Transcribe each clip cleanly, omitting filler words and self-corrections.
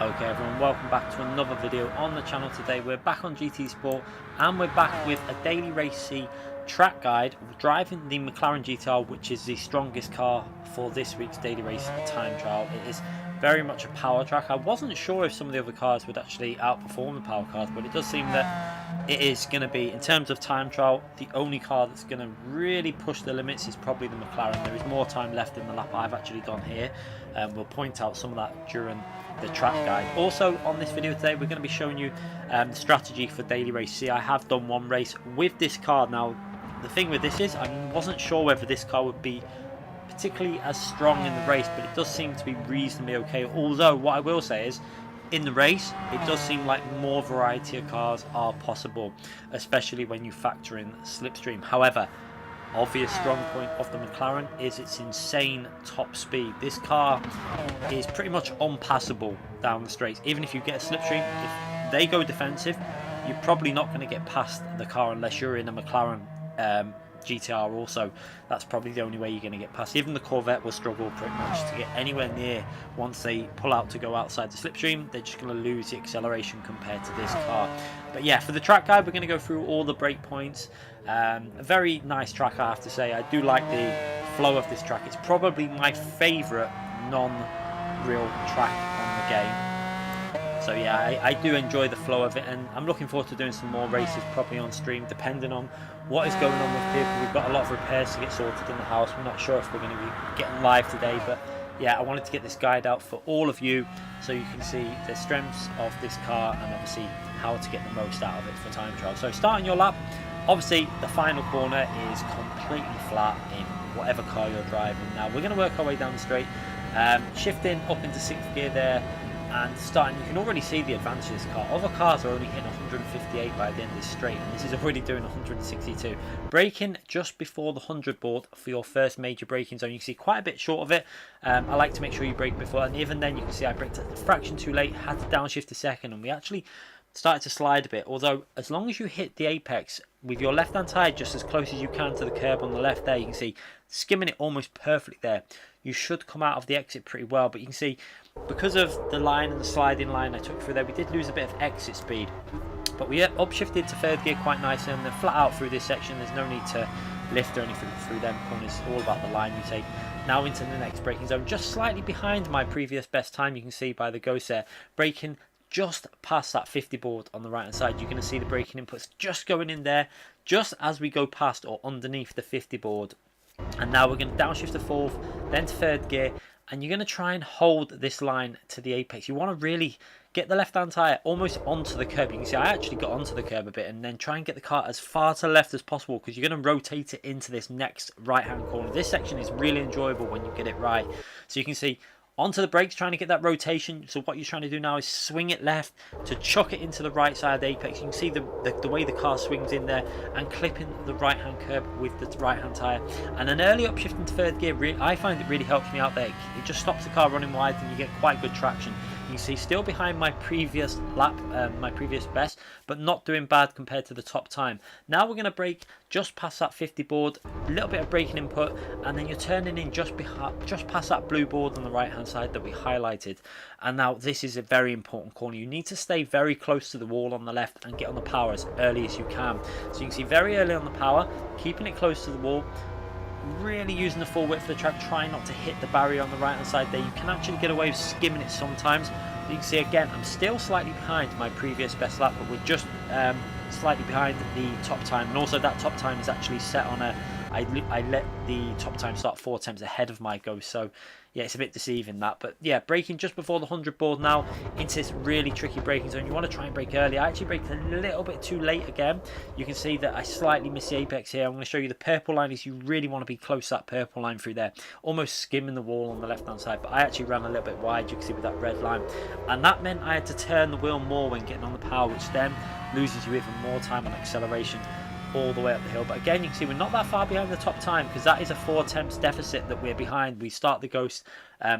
Okay everyone, welcome back to another video on the channel. Today we're back on GT Sport and we're back with a daily race C track guide driving the McLaren GTR, which is the strongest car for this week's daily race time trial. It is very much a power track. I wasn't sure if some of the other cars would actually outperform the power cars, but it does seem that it is going to be, in terms of time trial, the only car that's going to really push the limits is probably the McLaren. There is more time left in the lap I've actually done here. We'll point out some of that during the track guide. Also on this video today we're going to be showing you the strategy for daily race C. I have done one race with this car. Now the thing with this is I wasn't sure whether this car would be particularly as strong in the race, but it does seem to be reasonably okay. Although what I will say is in the race it does seem like more variety of cars are possible, especially when you factor in slipstream. However, obvious strong point of the McLaren is its insane top speed. This car is pretty much unpassable down the straights. Even if you get a slipstream, if they go defensive, you're probably not going to get past the car unless you're in a McLaren GTR also. That's probably the only way you're going to get past. Even the Corvette will struggle pretty much to get anywhere near. Once they pull out to go outside the slipstream, they're just going to lose the acceleration compared to this car. But yeah, for the track guide we're going to go through all the break points. A very nice track, I have to say. I do like the flow of this track. It's probably my favourite non-real track on the game. So yeah, I do enjoy the flow of it, and I'm looking forward to doing some more races probably on stream, depending on what is going on with people. We've got a lot of repairs to get sorted in the house. We're not sure if we're going to be getting live today, but yeah, I wanted to get this guide out for all of you so you can see the strengths of this car and obviously how to get the most out of it for time trial. So starting your lap, obviously the final corner is completely flat in whatever car you're driving. Now we're going to work our way down the straight, shifting up into 6th gear there. And starting, you can already see the advantage of this car. Other cars are only hitting 158 by the end of this straight, and this is already doing 162. Braking just before the 100 board for your first major braking zone. You can see quite a bit short of it. I like to make sure you brake before, and even then you can see I braked a fraction too late, had to downshift a second, and we actually started to slide a bit. Although as long as you hit the apex with your left hand tyre just as close as you can to the curb on the left there, you can see skimming it almost perfectly there, you should come out of the exit pretty well. But you can see because of the line and the sliding line I took through there, we did lose a bit of exit speed, but we upshifted to 3rd gear quite nicely, and then flat out through this section. There's no need to lift or anything through them corners. It's all about the line you take. Now into the next braking zone, just slightly behind my previous best time. You can see by the ghost there, braking just past that 50 board on the right hand side. You're going to see the braking inputs just going in there just as we go past or underneath the 50 board. And now we're going to downshift to 4th, then to 3rd gear, and you're going to try and hold this line to the apex. You want to really get the left hand tyre almost onto the curb. You can see I actually got onto the curb a bit, and then try and get the car as far to the left as possible, because you're going to rotate it into this next right hand corner. This section is really enjoyable when you get it right. So you can see onto the brakes, trying to get that rotation. So what you're trying to do now is swing it left to chuck it into the right side of the apex. You can see the way the car swings in there and clipping the right hand curb with the right hand tyre. And an early upshift into 3rd gear, I find it really helps me out there. It just stops the car running wide and you get quite good traction. You can see still behind my previous lap, my previous best, but not doing bad compared to the top time. Now we're going to brake just past that 50 board, a little bit of braking input, and then you're turning in just past that blue board on the right hand side that we highlighted. And now this is a very important corner. You need to stay very close to the wall on the left and get on the power as early as you can. So you can see very early on the power, keeping it close to the wall, really using the full width of the track, trying not to hit the barrier on the right hand side there. You can actually get away with skimming it sometimes. You can see again I'm still slightly behind my previous best lap, but we're just slightly behind the top time, and also that top time is actually set on a I let the top time start 4 attempts ahead of my go, so yeah, it's a bit deceiving that. But yeah, braking just before the 100 board now into this really tricky braking zone. You want to try and brake early. I actually braked a little bit too late again. You can see that I slightly missed the apex here. I'm going to show you the purple line is you really want to be close to that purple line through there, almost skimming the wall on the left hand side, but I actually ran a little bit wide, you can see with that red line, and that meant I had to turn the wheel more when getting on the power, which then loses you even more time on acceleration all the way up the hill. But again, you can see we're not that far behind the top time, because that is a 4 attempts deficit that we're behind. We start the ghost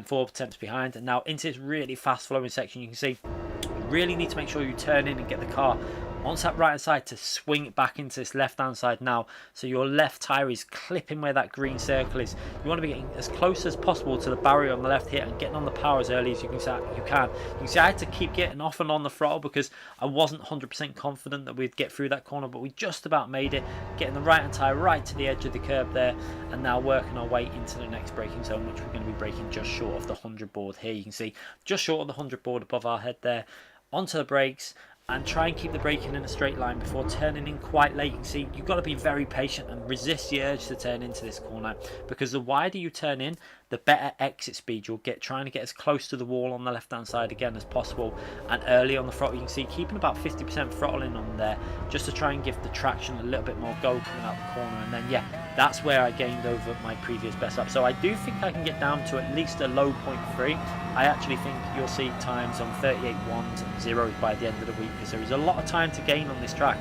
4 attempts behind, and now into this really fast flowing section, you can see you really need to make sure you turn in and get the car onto that right hand side to swing it back into this left hand side now, so your left tyre is clipping where that green circle is. You want to be getting as close as possible to the barrier on the left here and getting on the power as early as you can. You can see I had to keep getting off and on the throttle because I wasn't 100% confident that we'd get through that corner, but we just about made it, getting the right hand tyre right to the edge of the curb there, and now working our way into the next braking zone, which we're going to be braking just short of the 100 board here. You can see just short of the 100 board above our head there. Onto the brakes and try and keep the braking in a straight line before turning in quite late. You can see you've got to be very patient and resist the urge to turn into this corner, because the wider you turn in, the better exit speed you'll get, trying to get as close to the wall on the left hand side again as possible. And early on the throttle, you can see keeping about 50% throttling on there just to try and give the traction a little bit more go coming out the corner. And then yeah, that's where I gained over my previous best lap. So I do think I can get down to at least a low 0.3. I actually think you'll see times on 38 1s and 0s by the end of the week, because there is a lot of time to gain on this track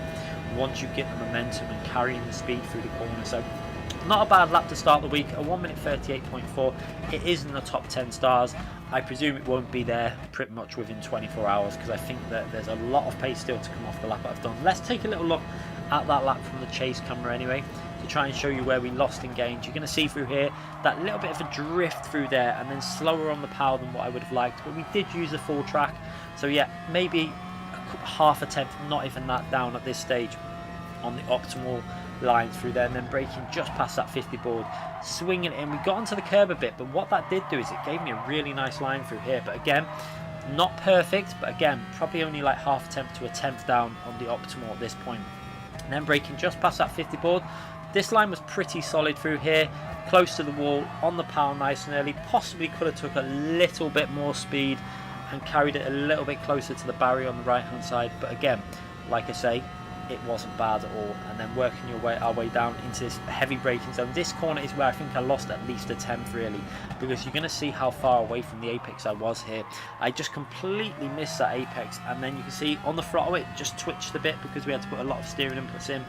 once you get the momentum and carrying the speed through the corner. So not a bad lap to start the week, a 1 minute 38.4. It is in the top 10 stars. I presume it won't be there pretty much within 24 hours, because I think that there's a lot of pace still to come off the lap I've done. Let's take a little look at that lap from the chase camera anyway, to try and show you where we lost in gains. You're going to see through here that little bit of a drift through there, and then slower on the power than what I would have liked, but we did use the full track. So yeah, maybe half a tenth, not even that, down at this stage on the optimal line through there, and then braking just past that 50 board, swinging it in. We got onto the curb a bit, but what that did do is it gave me a really nice line through here. But again, not perfect, but again, probably only like half a tenth to a tenth down on the optimal at this point. And then braking just past that 50 board. This line was pretty solid through here, close to the wall, on the power nice and early. Possibly could have took a little bit more speed and carried it a little bit closer to the barrier on the right hand side, but again, like I say, it wasn't bad at all. And then working our way down into this heavy braking zone. This corner is where I think I lost at least a tenth really, because you're going to see how far away from the apex I was here. I just completely missed that apex, and then you can see on the throttle it just twitched a bit because we had to put a lot of steering inputs in.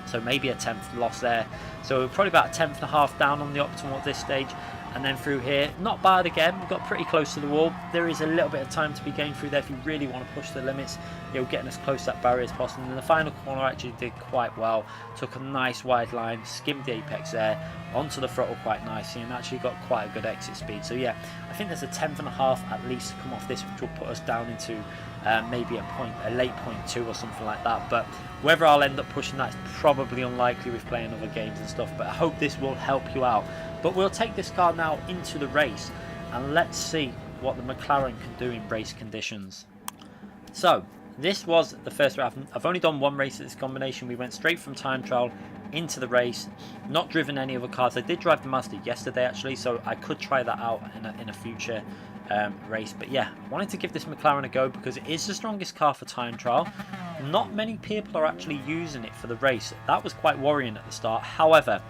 So maybe a tenth loss there. So probably about a tenth and a half down on the optimal at this stage. And then through here, not bad again. We got pretty close to the wall. There is a little bit of time to be gained through there if you really want to push the limits. You know, getting as close to that barrier as possible. And then the final corner I actually did quite well. Took a nice wide line, skimmed the apex there, onto the throttle quite nicely, and actually got quite a good exit speed. So yeah, I think there's a tenth and a half at least to come off this, which will put us down into maybe a late 0.2 or something like that. But whether I'll end up pushing that is probably unlikely with playing other games and stuff, but I hope this will help you out. But we'll take this car now into the race, and let's see what the McLaren can do in race conditions. So this was the first race. I've only done one race at this combination. We went straight from time trial into the race, not driven any other cars. I did drive the Mazda yesterday actually, so I could try that out in a future race. But yeah, I wanted to give this McLaren a go because it is the strongest car for time trial. Not many people are actually using it for the race. That was quite worrying at the start. However,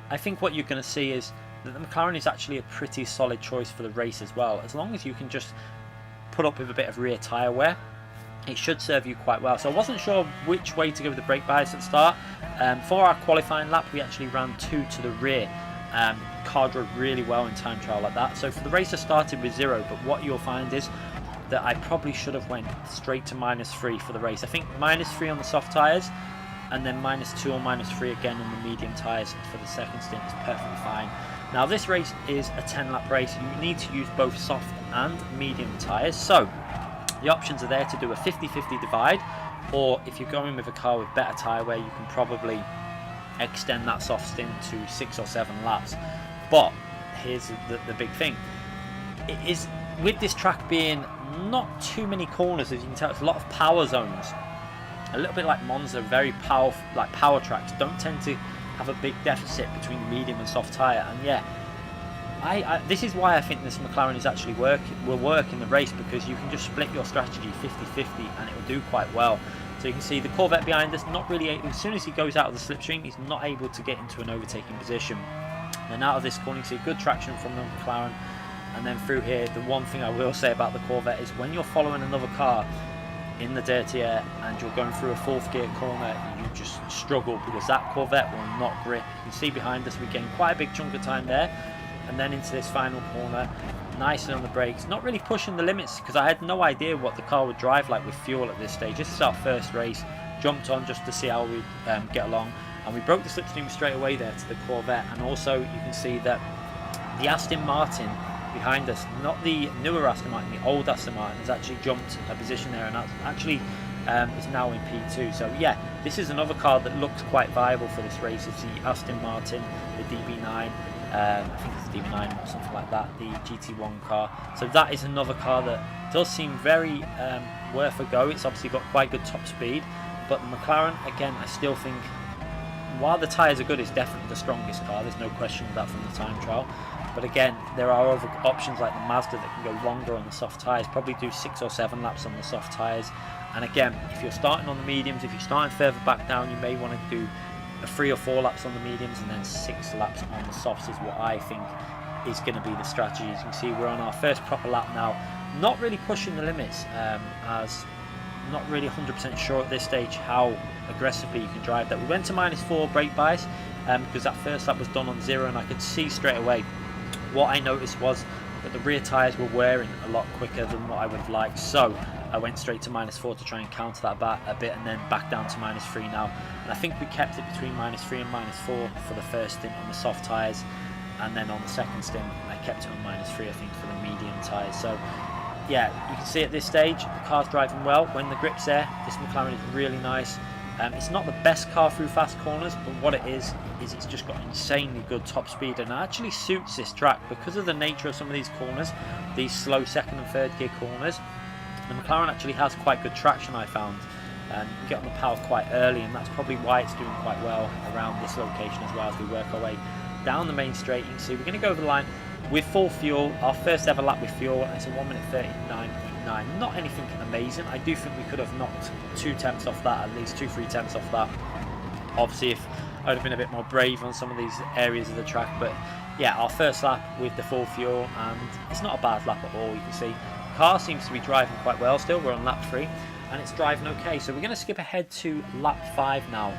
I think what you're going to see is that the McLaren is actually a pretty solid choice for the race as well. As long as you can just put up with a bit of rear tyre wear, it should serve you quite well. So I wasn't sure which way to go with the brake bias at the start. For our qualifying lap, we actually ran 2 to the rear. Car drove really well in time trial like that. So for the race I started with 0, but what you'll find is that I probably should have went straight to -3 for the race. I think -3 on the soft tyres, and then -2 or -3 again on the medium tyres for the second stint is perfectly fine. Now this race is a 10-lap race. You need to use both soft and medium tyres. So the options are there to do a 50-50 divide, or if you're going with a car with better tyre wear, you can probably extend that soft stint to 6 or 7 laps. But here's the big thing. It is, with this track being not too many corners, as you can tell, it's a lot of power zones. A little bit like Monza, very powerful, like power tracks, don't tend to have a big deficit between the medium and soft tyre. And yeah, this is why I think this McLaren is actually will work in the race, because you can just split your strategy 50-50 and it will do quite well. So you can see the Corvette behind us, not really, as soon as he goes out of the slipstream, he's not able to get into an overtaking position. Then out of this corner, you see good traction from the McLaren. And then through here, the one thing I will say about the Corvette is when you're following another car in the dirty air and you're going through a 4th gear corner, you just struggle because that Corvette will not grip. You can see behind us we gained quite a big chunk of time there, and then into this final corner, nicely on the brakes, not really pushing the limits because I had no idea what the car would drive like with fuel at this stage. This is our first race, jumped on just to see how we get along, and we broke the slipstream straight away there to the Corvette. And also you can see that the Aston Martin behind us, not the newer Aston Martin, the old Aston Martin, has actually jumped a position there, and that's actually is now in P2. So yeah, this is another car that looks quite viable for this race. It's the Aston Martin, the DB9, I think it's the DB9 or something like that, the GT1 car. So that is another car that does seem very worth a go. It's obviously got quite good top speed, but the McLaren, again, I still think, while the tyres are good, it's definitely the strongest car. There's no question of that from the time trial. But again, there are other options like the Mazda that can go longer on the soft tyres, probably do 6 or 7 laps on the soft tyres. And again, if you're starting on the mediums, if you're starting further back down, you may want to do 3 or 4 laps on the mediums and then 6 laps on the softs is what I think is going to be the strategy. As you can see, we're on our first proper lap now, not really pushing the limits, as not really 100% sure at this stage how aggressively you can drive that. We went to -4 brake bias because that first lap was done on 0, and I could see straight away what I noticed was that the rear tyres were wearing a lot quicker than what I would have liked. So I went straight to -4 to try and counter that a bit, and then back down to -3 now. And I think we kept it between -3 and -4 for the first stint on the soft tyres, and then on the second stint I kept it on -3, I think, for the medium tyres. So yeah, you can see at this stage the car's driving well. When the grip's there, this McLaren is really nice. It's not the best car through fast corners, but what it is it's just got insanely good top speed, and it actually suits this track because of the nature of some of these corners, these slow second and third gear corners. The McLaren actually has quite good traction, I found, and you get on the power quite early, and that's probably why it's doing quite well around this location as well as we work our way down the main straight. You can see we're going to go over the line with full fuel, our first ever lap with fuel, and it's a 1:39.9. Not anything amazing. I do think we could have knocked 2 tenths off that, at least 2-3 tenths off that. Obviously, if I would have been a bit more brave on some of these areas of the track, but yeah, our first lap with the full fuel, and it's not a bad lap at all. You can see the car seems to be driving quite well still. We're on lap 3, and it's driving okay. So we're going to skip ahead to lap 5 now,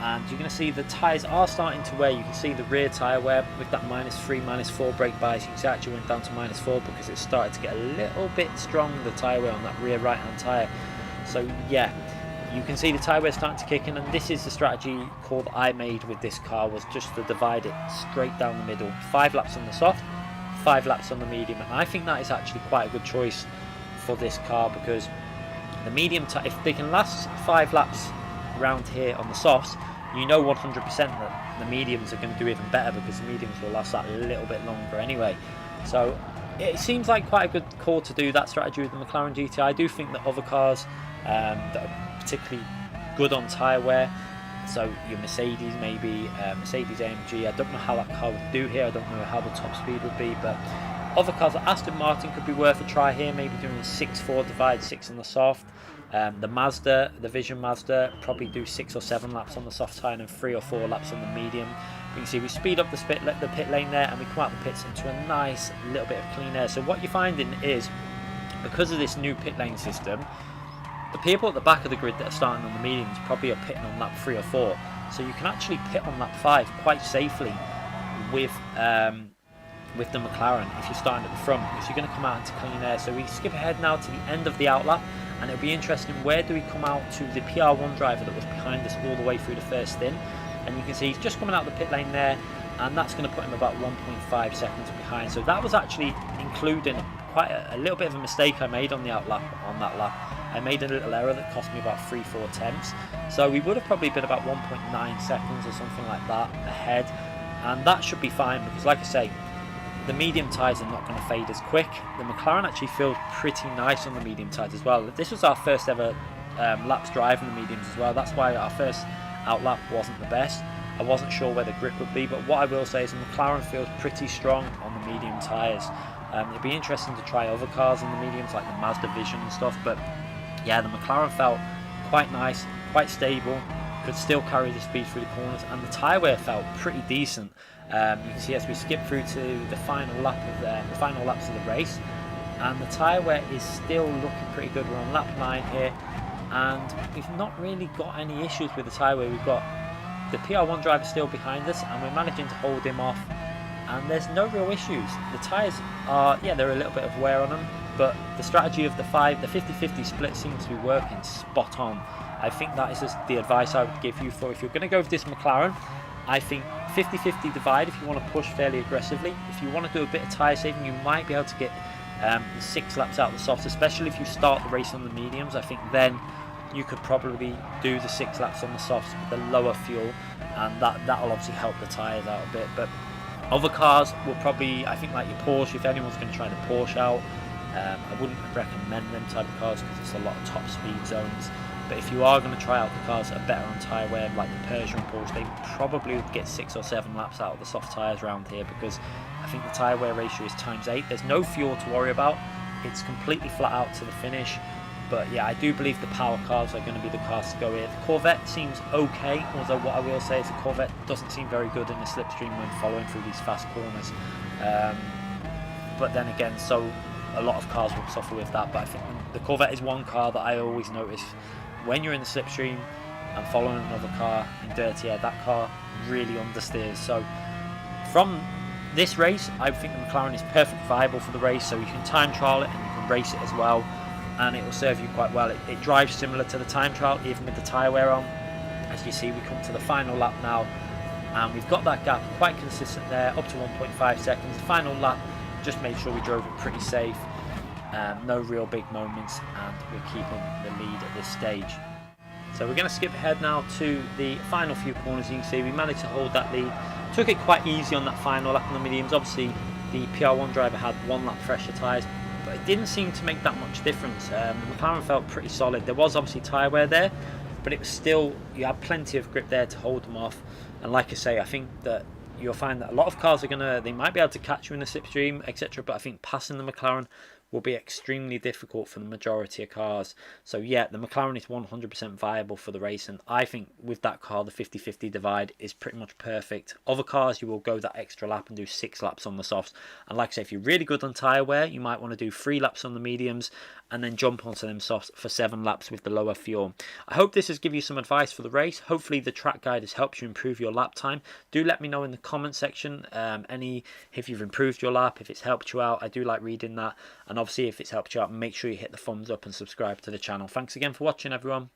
and you're going to see the tyres are starting to wear. You can see the rear tyre wear with that -3, -4 brake bias. You can see it actually went down to -4 because it started to get a little bit strong, the tyre wear on that rear right hand tyre. So yeah, you can see the tyre wear starting to kick in, and this is the strategy call that I made with this car, was just to divide it straight down the middle. 5 laps on the soft, 5 laps on the medium, and I think that is actually quite a good choice for this car, because the medium, if they can last 5 laps around here on the softs, you know 100% that the mediums are going to do even better, because the mediums will last that a little bit longer anyway. So it seems like quite a good call to do that strategy with the McLaren GT. I do think that other cars that are particularly good on tyre wear, so your Mercedes maybe, Mercedes AMG, I don't know how that car would do here, I don't know how the top speed would be, but other cars like Aston Martin could be worth a try here, maybe doing a 6-4 divide, 6 on the soft. The Mazda, the Vision Mazda, probably do 6 or 7 laps on the soft tyre and 3 or 4 laps on the medium. You can see we speed up the pit lane there, and we come out the pits into a nice little bit of clean air. So what you're finding is, because of this new pit lane system, the people at the back of the grid that are starting on the mediums probably are pitting on lap 3 or 4. So you can actually pit on lap 5 quite safely with the McLaren if you're starting at the front, because you're going to come out into clean air. So we skip ahead now to the end of the outlap, and it'll be interesting, where do we come out to the PR1 driver that was behind us all the way through the first stint. And you can see he's just coming out the pit lane there, and that's going to put him about 1.5 seconds behind. So that was actually including quite a little bit of a mistake I made on the outlap on that lap. I made a little error that cost me about 3-4 tenths. So we would have probably been about 1.9 seconds or something like that ahead, and that should be fine, because like I say, the medium tyres are not going to fade as quick. The McLaren actually feels pretty nice on the medium tyres as well. This was our first ever laps driving the mediums as well. That's why our first outlap wasn't the best. I wasn't sure where the grip would be, but what I will say is the McLaren feels pretty strong on the medium tyres. It'd be interesting to try other cars on the mediums like the Mazda Vision and stuff, but yeah, the McLaren felt quite nice, quite stable, could still carry the speed through the corners, and the tyre wear felt pretty decent. You can see as we skip through to the final lap of the final laps of the race, and the tyre wear is still looking pretty good. We're on lap 9 here, and we've not really got any issues with the tyre wear. We've got the PR1 driver still behind us, and we're managing to hold him off, and there's no real issues. The tyres are, yeah, there are a little bit of wear on them, but the strategy of the 50-50 split seems to be working spot on. I think that is the advice I would give you for if you're going to go with this McLaren. I think 50-50 divide if you want to push fairly aggressively. If you want to do a bit of tyre saving, you might be able to get 6 laps out of the softs, especially if you start the race on the mediums. I think then you could probably do the 6 laps on the softs with the lower fuel, and that'll obviously help the tyres out a bit. But other cars will probably, I think, like your Porsche, if anyone's going to try the Porsche out, I wouldn't recommend them type of cars because it's a lot of top speed zones. But if you are going to try out the cars that are better on tyre wear, like the Persia and Porsche, they probably would get 6 or 7 laps out of the soft tyres around here, because I think the tyre wear ratio is ×8. There's no fuel to worry about. It's completely flat out to the finish. But yeah, I do believe the power cars are going to be the cars to go with. The Corvette seems okay, although what I will say is the Corvette doesn't seem very good in the slipstream when following through these fast corners. But then again, so a lot of cars will suffer with that. But I think the Corvette is one car that I always notice when you're in the slipstream and following another car in dirty air, that car really understeers. So from this race, I think the McLaren is perfectly viable for the race, so you can time trial it and you can race it as well, and it will serve you quite well. It drives similar to the time trial, even with the tyre wear on. As you see, we come to the final lap now, and we've got that gap quite consistent there, up to 1.5 seconds. The final lap, just made sure we drove it pretty safe. No real big moments, and we're keeping the lead at this stage. So we're going to skip ahead now to the final few corners. You can see we managed to hold that lead. Took it quite easy on that final lap on the mediums. Obviously the PR1 driver had 1 lap fresher tyres, but it didn't seem to make that much difference. The McLaren felt pretty solid. There was obviously tyre wear there, but it was still, you had plenty of grip there to hold them off. And like I say, I think that you'll find that a lot of cars they might be able to catch you in the slipstream, etc. But I think passing the McLaren will be extremely difficult for the majority of cars. So yeah, the McLaren is 100% viable for the race, and I think with that car, the 50-50 divide is pretty much perfect. Other cars, you will go that extra lap and do 6 laps on the softs. And like I say, if you're really good on tyre wear, you might want to do 3 laps on the mediums and then jump onto them softs for 7 laps with the lower fuel. I hope this has given you some advice for the race. Hopefully the track guide has helped you improve your lap time. Do let me know in the comment section if you've improved your lap, if it's helped you out. I do like reading that. And obviously if it's helped you out, make sure you hit the thumbs up and subscribe to the channel. Thanks again for watching, everyone.